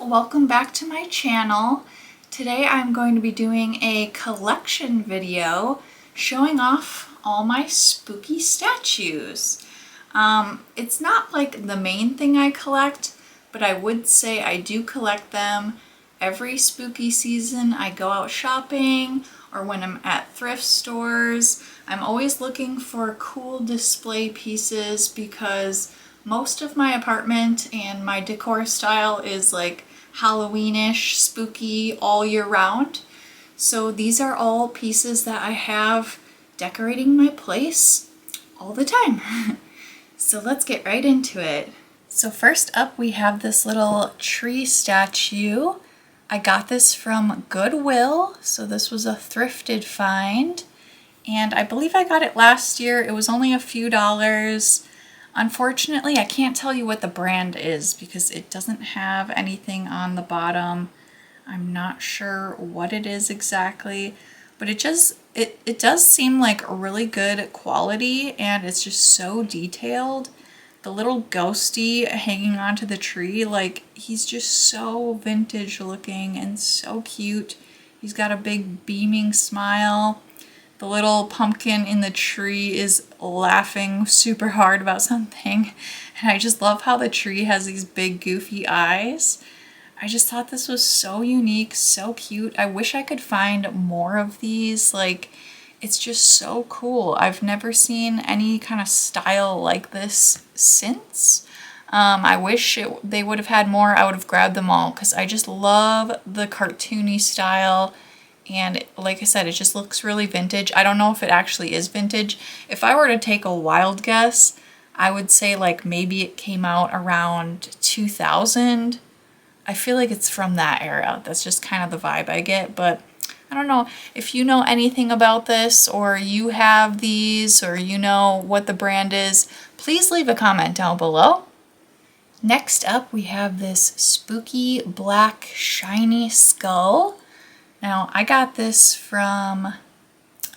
welcome back to my channel. Today I'm going to be doing a collection video showing off all my spooky statues. It's not like the main thing I collect, but I would say I do collect them every spooky season. I go out shopping or when I'm at thrift stores. I'm always looking for cool display pieces because most of my apartment and my decor style is like Halloweenish, spooky all year round. So these are all pieces that I have decorating my place all the time. So let's get right into it. So first up we have this little tree statue. I got this from Goodwill, so this was a thrifted find. And I believe I got it last year. It was only a few dollars. Unfortunately, I can't tell you what the brand is because it doesn't have anything on the bottom. I'm not sure what it is exactly, but it does seem like really good quality and it's just so detailed. The little ghosty hanging onto the tree, like he's just so vintage looking and so cute. He's got a big beaming smile. The little pumpkin in the tree is laughing super hard about something. And I just love how the tree has these big goofy eyes. I just thought this was so unique, so cute. I wish I could find more of these. Like, it's just so cool. I've never seen any kind of style like this since. I wish they would have had more. I would have grabbed them all because I just love the cartoony style. And like I said, it just looks really vintage. I don't know if it actually is vintage. If I were to take a wild guess, I would say like maybe it came out around 2000. I feel like it's from that era. That's just kind of the vibe I get. But I don't know if you know anything about this or you have these or you know what the brand is, please leave a comment down below. Next up, we have this spooky black shiny skull. Now, I got this from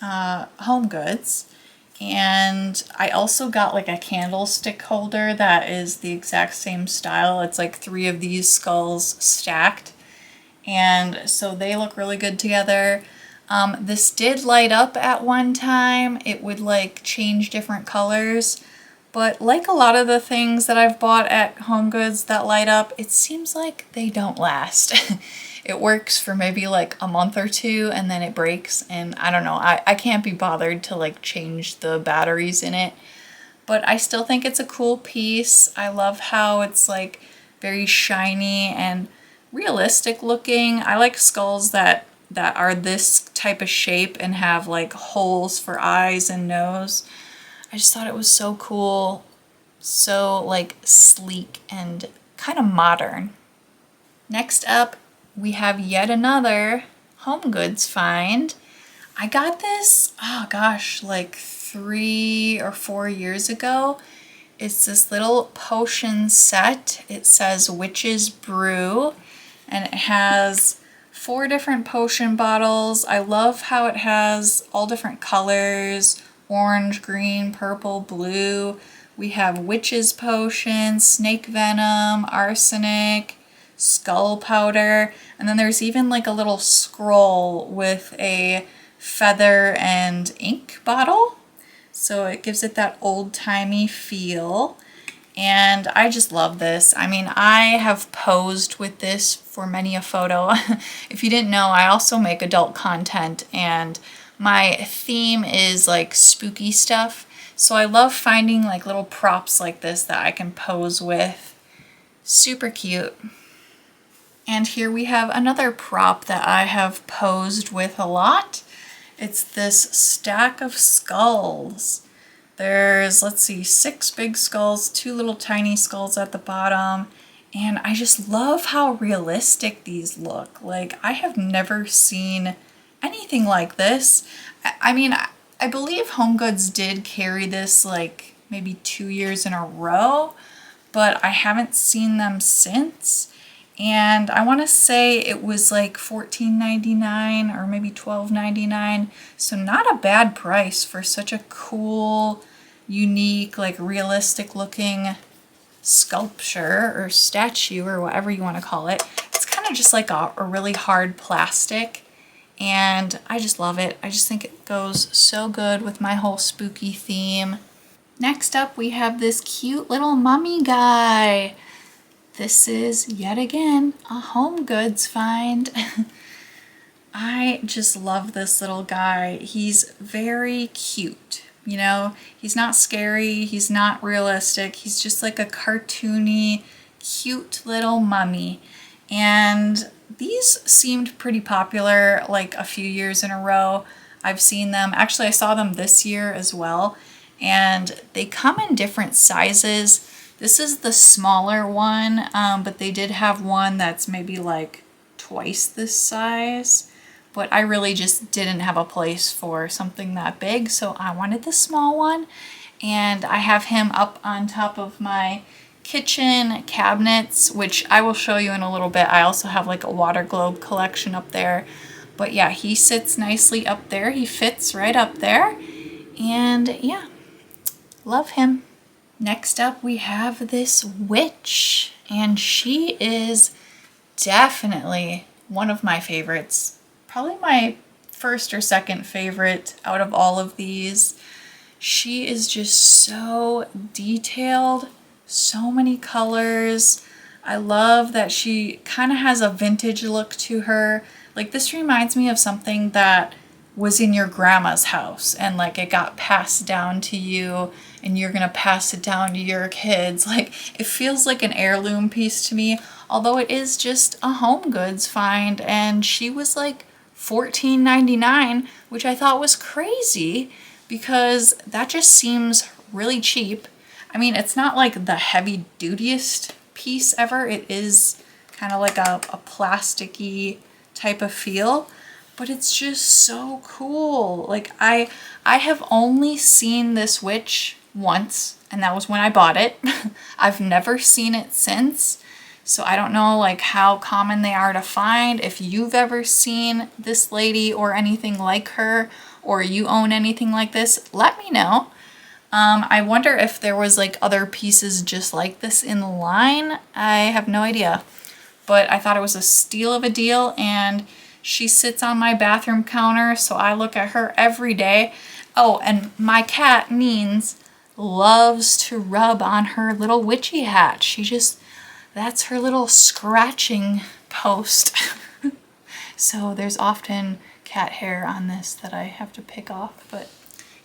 Home Goods, and I also got like a candlestick holder that is the exact same style. It's like 3 of these skulls stacked, and so they look really good together. This did light up at one time. It would like change different colors, but like a lot of the things that I've bought at Home Goods that light up, it seems like they don't last. It works for maybe like a month or two and then it breaks, and I don't know, I can't be bothered to like change the batteries in it, but I still think it's a cool piece. I love how it's like very shiny and realistic looking. I like skulls that are this type of shape and have like holes for eyes and nose. I just thought it was so cool, so like sleek and kind of modern. Next up, we have yet another Home Goods find. I got this, oh gosh, like 3 or 4 years ago. It's this little potion set. It says Witch's Brew, and it has 4 different potion bottles. I love how it has all different colors, orange, green, purple, blue. We have witch's potion, snake venom, arsenic, skull powder, and then there's even like a little scroll with a feather and ink bottle. So it gives it that old-timey feel. And I just love this. I mean, I have posed with this for many a photo. If you didn't know, I also make adult content and my theme is like spooky stuff. So I love finding like little props like this that I can pose with. Super cute. And here we have another prop that I have posed with a lot. It's this stack of skulls. There's, let's see, 6 big skulls, 2 little tiny skulls at the bottom. And I just love how realistic these look. Like, I have never seen anything like this. I mean, I believe Home Goods did carry this like maybe 2 years in a row, but I haven't seen them since. And I want to say it was like $14.99 or maybe $12.99. So not a bad price for such a cool, unique, like realistic looking sculpture or statue or whatever you want to call it. It's kind of just like a really hard plastic, and I just love it. I just think it goes so good with my whole spooky theme. Next up, we have this cute little mummy guy. This is, yet again, a home goods find. I just love this little guy. He's very cute. You know, he's not scary, he's not realistic, he's just like a cartoony, cute little mummy. And these seemed pretty popular like a few years in a row. I've seen them. Actually, I saw them this year as well. And they come in different sizes. This is the smaller one, but they did have one that's maybe like twice this size. But I really just didn't have a place for something that big, so I wanted the small one. And I have him up on top of my kitchen cabinets, which I will show you in a little bit. I also have like a water globe collection up there. But yeah, he sits nicely up there. He fits right up there. And yeah, love him. Next up, we have this witch, and she is definitely one of my favorites. Probably my first or second favorite out of all of these. She is just so detailed, so many colors. I love that she kind of has a vintage look to her. Like, this reminds me of something that was in your grandma's house and like it got passed down to you and you're gonna pass it down to your kids. Like, it feels like an heirloom piece to me, although it is just a home goods find, and she was like $14.99, which I thought was crazy because that just seems really cheap. I mean, it's not like the heavy dutiest piece ever. It is kind of like a plasticky type of feel, but it's just so cool. Like, I have only seen this witch once, and that was when I bought it. I've never seen it since. So I don't know like how common they are to find. If you've ever seen this lady or anything like her, or you own anything like this, let me know. I wonder if there was like other pieces just like this in the line. I have no idea, but I thought it was a steal of a deal, and she sits on my bathroom counter, so I look at her every day. Oh, and my cat, Neens, loves to rub on her little witchy hat. That's her little scratching post. So there's often cat hair on this that I have to pick off, but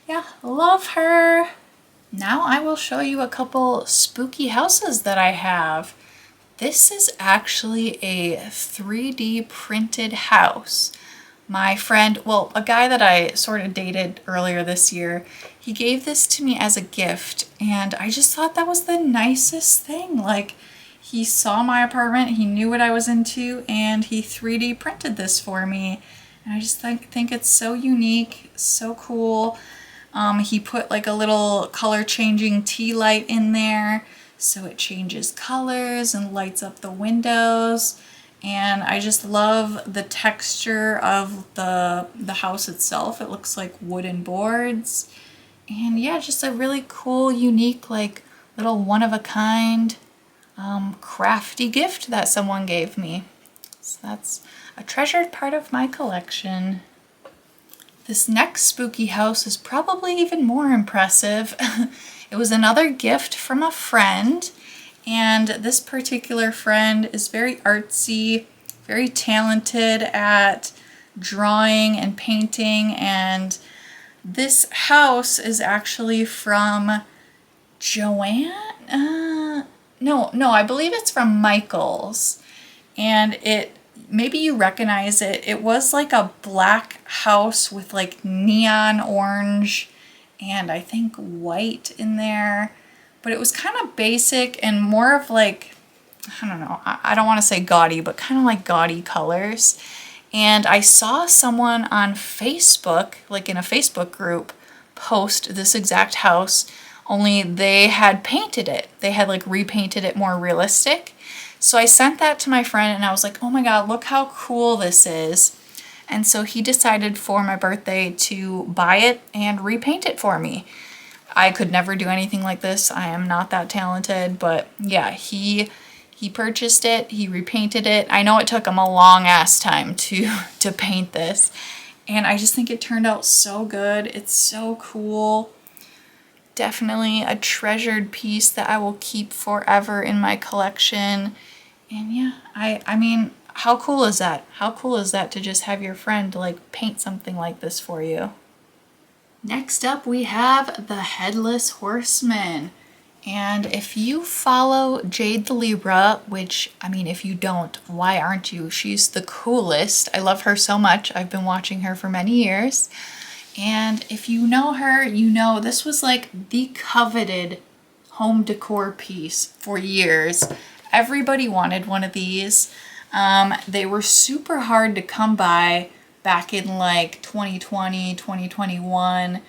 yeah, love her. Now I will show you a couple spooky houses that I have. This is actually a 3D printed house. My friend, well, a guy that I sort of dated earlier this year, he gave this to me as a gift, and I just thought that was the nicest thing. Like, he saw my apartment, he knew what I was into, and he 3D printed this for me. And I just think it's so unique, so cool. He put like a little color changing tea light in there, so it changes colors and lights up the windows. And I just love the texture of the house itself. It looks like wooden boards. And yeah, just a really cool, unique, like little one-of-a-kind crafty gift that someone gave me. So that's a treasured part of my collection. This next spooky house is probably even more impressive. It was another gift from a friend, and this particular friend is very artsy, very talented at drawing and painting, and this house is actually from Joanne? No, I believe it's from Michael's, and maybe you recognize it. It was like a black house with like neon orange and I think white in there, but it was kind of basic and more of like, I don't know, I don't want to say gaudy, but kind of like gaudy colors. And I saw someone on Facebook, like in a Facebook group, post this exact house, only they had painted it. They had like repainted it more realistic. So I sent that to my friend and I was like, oh my God, look how cool this is. And so he decided for my birthday to buy it and repaint it for me. I could never do anything like this. I am not that talented, but yeah, he He purchased it, he repainted it. I know it took him a long ass time to paint this, and I just think it turned out so good. It's so cool. Definitely a treasured piece that I will keep forever in my collection. And yeah, I mean, how cool is that? How cool is that to just have your friend like paint something like this for you? Next up we have the Headless Horseman. And if you follow 괱ᴜᴘᴘᴏ, which, I mean, if you don't, why aren't you? She's the coolest. I love her so much. I've been watching her for many years. And if you know her, you know this was like the coveted home decor piece for years. Everybody wanted one of these. They were super hard to come by back in like 2020, 2021.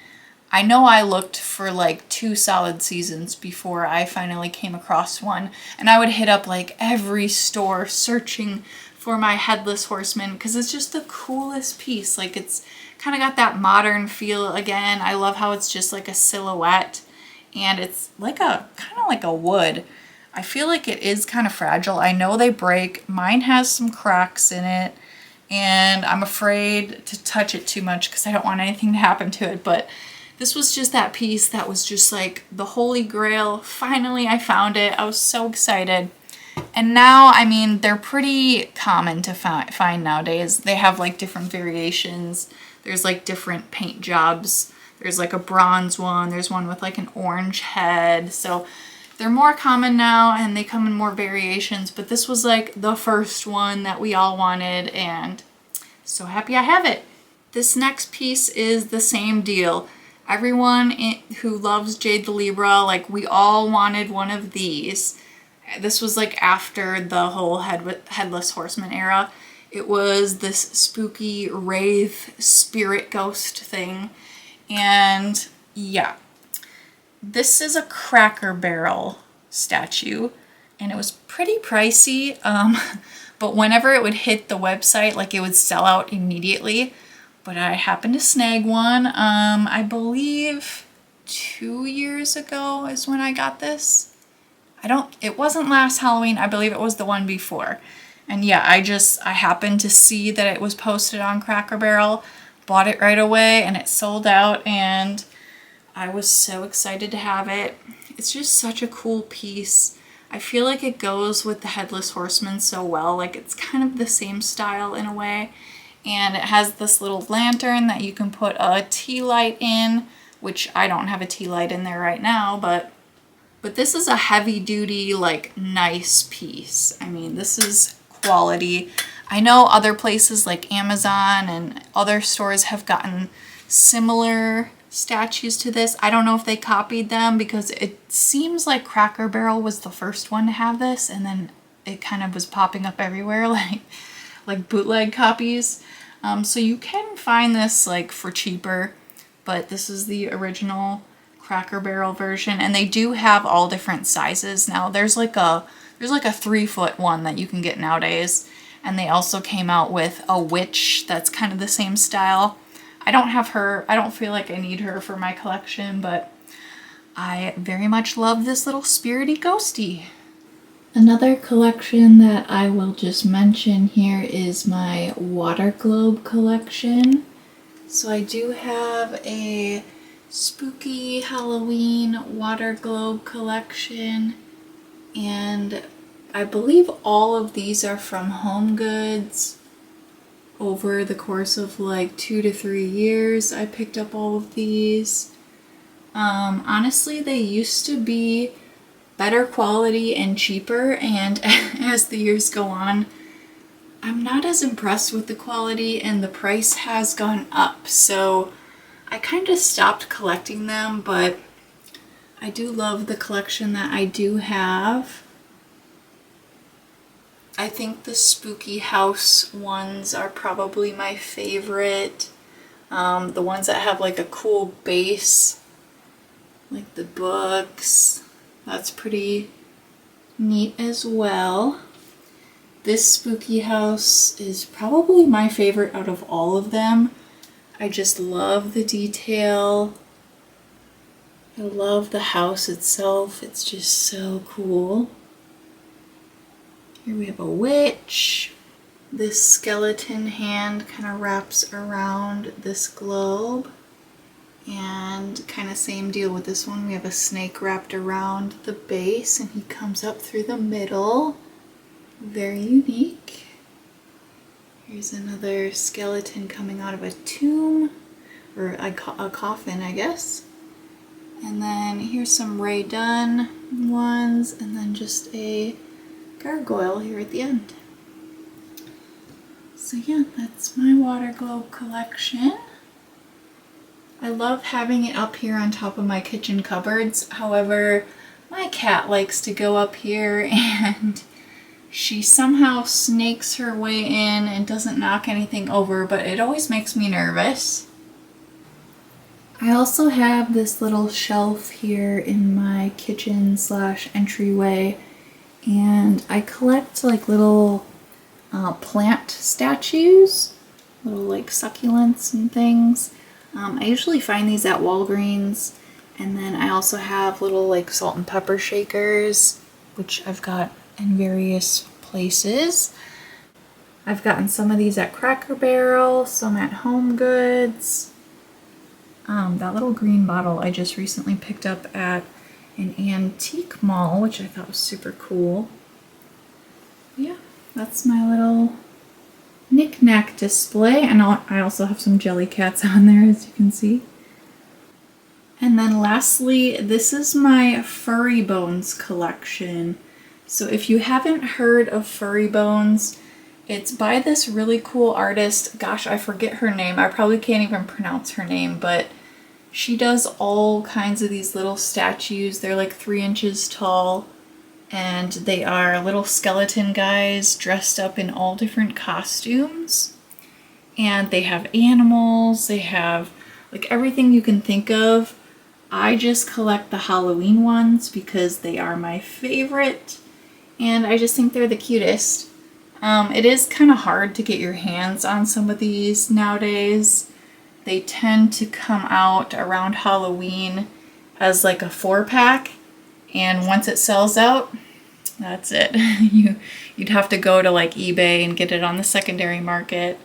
I know I looked for like 2 solid seasons before I finally came across one, and I would hit up like every store searching for my Headless Horseman because it's just the coolest piece. Like, it's kind of got that modern feel again. I love how it's just like a silhouette, and it's like a kind of like a wood. I feel like it is kind of fragile. I know they break. Mine has some cracks in it, and I'm afraid to touch it too much because I don't want anything to happen to it, but this was just that piece that was just like the holy grail. Finally, I found it. I was so excited. And now, I mean, they're pretty common to find nowadays. They have like different variations. There's like different paint jobs. There's like a bronze one. There's one with like an orange head. So they're more common now, and they come in more variations. But this was like the first one that we all wanted, and so happy I have it. This next piece is the same deal. Everyone who loves 괱ᴜᴘᴘᴏ, like, we all wanted one of these. This was like after the whole Headless Horseman era. It was this spooky wraith spirit ghost thing. And yeah, this is a Cracker Barrel statue, and it was pretty pricey. But whenever it would hit the website, like, it would sell out immediately. But I happened to snag one. I believe 2 years ago is when I got this. It wasn't last Halloween. I believe it was the one before. And yeah, I happened to see that it was posted on Cracker Barrel, bought it right away, and it sold out, and I was so excited to have it. It's just such a cool piece. I feel like it goes with the Headless Horseman so well. Like, it's kind of the same style in a way. And it has this little lantern that you can put a tea light in, which I don't have a tea light in there right now, but this is a heavy duty, like, nice piece. I mean, this is quality. I know other places like Amazon and other stores have gotten similar statues to this. I don't know if they copied them, because it seems like Cracker Barrel was the first one to have this, and then it kind of was popping up everywhere, like bootleg copies. So you can find this like for cheaper, but this is the original Cracker Barrel version, and they do have all different sizes now. There's like a 3-foot one that you can get nowadays, and they also came out with a witch that's kind of the same style. I don't have her. I don't feel like I need her for my collection, but I very much love this little spirity ghosty. Another collection that I will just mention here is my water globe collection. So I do have a spooky Halloween water globe collection, and I believe all of these are from Home Goods. Over the course of like 2 to 3 years, I picked up all of these. Honestly, they used to be better quality and cheaper, and as the years go on, I'm not as impressed with the quality, and the price has gone up, so I kind of stopped collecting them, but I do love the collection that I do have. I think the spooky house ones are probably my favorite. The ones that have like a cool base, like the books. That's pretty neat as well. This spooky house is probably my favorite out of all of them. I just love the detail. I love the house itself. It's just so cool. Here we have a witch. This skeleton hand kind of wraps around this globe. And kind of same deal with this one. We have a snake wrapped around the base and he comes up through the middle. Very unique. Here's another skeleton coming out of a tomb, or a coffin, I guess. And then here's some Ray Dunn ones, and then just a gargoyle here at the end. So yeah, that's my water globe collection. I love having it up here on top of my kitchen cupboards. However, my cat likes to go up here and she somehow snakes her way in and doesn't knock anything over, but it always makes me nervous. I also have this little shelf here in my kitchen / entryway, and I collect like little plant statues, little like succulents and things. I usually find these at Walgreens, and then I also have little like salt and pepper shakers, which I've got in various places. I've gotten some of these at Cracker Barrel, some at Home Goods. That little green bottle I just recently picked up at an antique mall, which I thought was super cool. Yeah, that's my little knick-knack display, and I also have some jelly cats on there, as you can see. And then lastly, this is my furry bones collection. So if you haven't heard of furry bones, it's by this really cool artist. Gosh, I forget her name. I probably can't even pronounce her name, but she does all kinds of these little statues. They're like 3 inches tall, and they are little skeleton guys dressed up in all different costumes. And they have animals, they have like everything you can think of. I just collect the Halloween ones because they are my favorite, and I just think they're the cutest. It is kind of hard to get your hands on some of these nowadays. They tend to come out around Halloween as like a 4-pack, and once it sells out, that's it. You'd have to go to like eBay and get it on the secondary market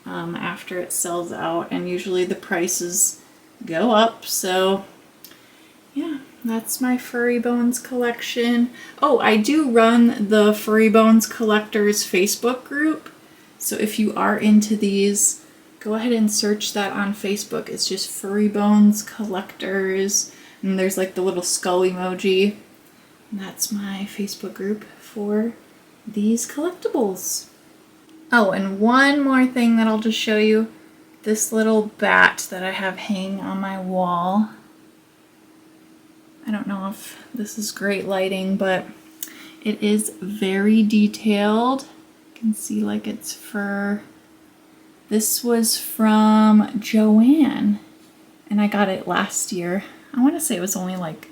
after it sells out, and usually the prices go up. So yeah, that's my Furry Bones collection. Oh, I do run the Furry Bones Collectors Facebook group. So if you are into these, go ahead and search that on Facebook. It's just Furry Bones Collectors. And there's like the little skull emoji. And that's my Facebook group for these collectibles. Oh, and one more thing that I'll just show you. This little bat that I have hanging on my wall. I don't know if this is great lighting, but it is very detailed. You can see like its fur. This was from Joann, and I got it last year. I want to say it was only like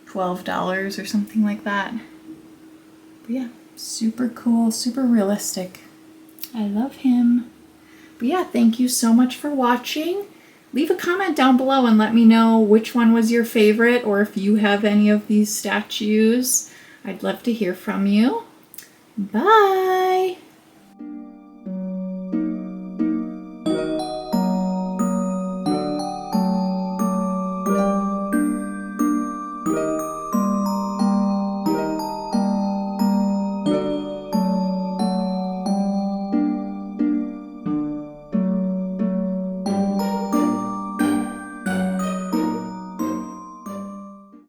$12 or something like that. But yeah, super cool, super realistic. I love him. But yeah, thank you so much for watching. Leave a comment down below and let me know which one was your favorite, or if you have any of these statues. I'd love to hear from you. Bye!